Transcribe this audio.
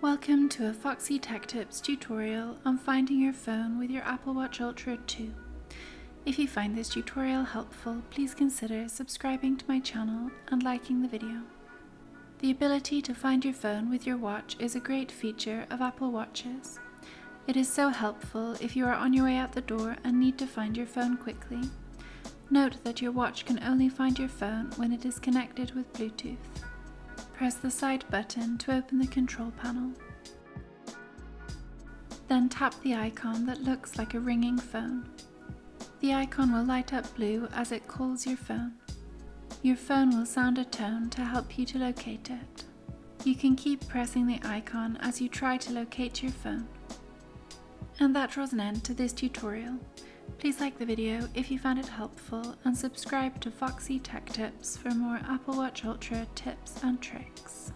Welcome to a Foxy Tech Tips tutorial on finding your phone with your Apple Watch Ultra 2. If you find this tutorial helpful, please consider subscribing to my channel and liking the video. The ability to find your phone with your watch is a great feature of Apple Watches. It is so helpful if you are on your way out the door and need to find your phone quickly. Note that your watch can only find your phone when it is connected with Bluetooth. Press the side button to open the control panel. Then tap the icon that looks like a ringing phone. The icon will light up blue as it calls your phone. Your phone will sound a tone to help you to locate it. You can keep pressing the icon as you try to locate your phone. And that draws an end to this tutorial. Please like the video if you found it helpful and subscribe to Foxy Tech Tips for more Apple Watch Ultra tips and tricks.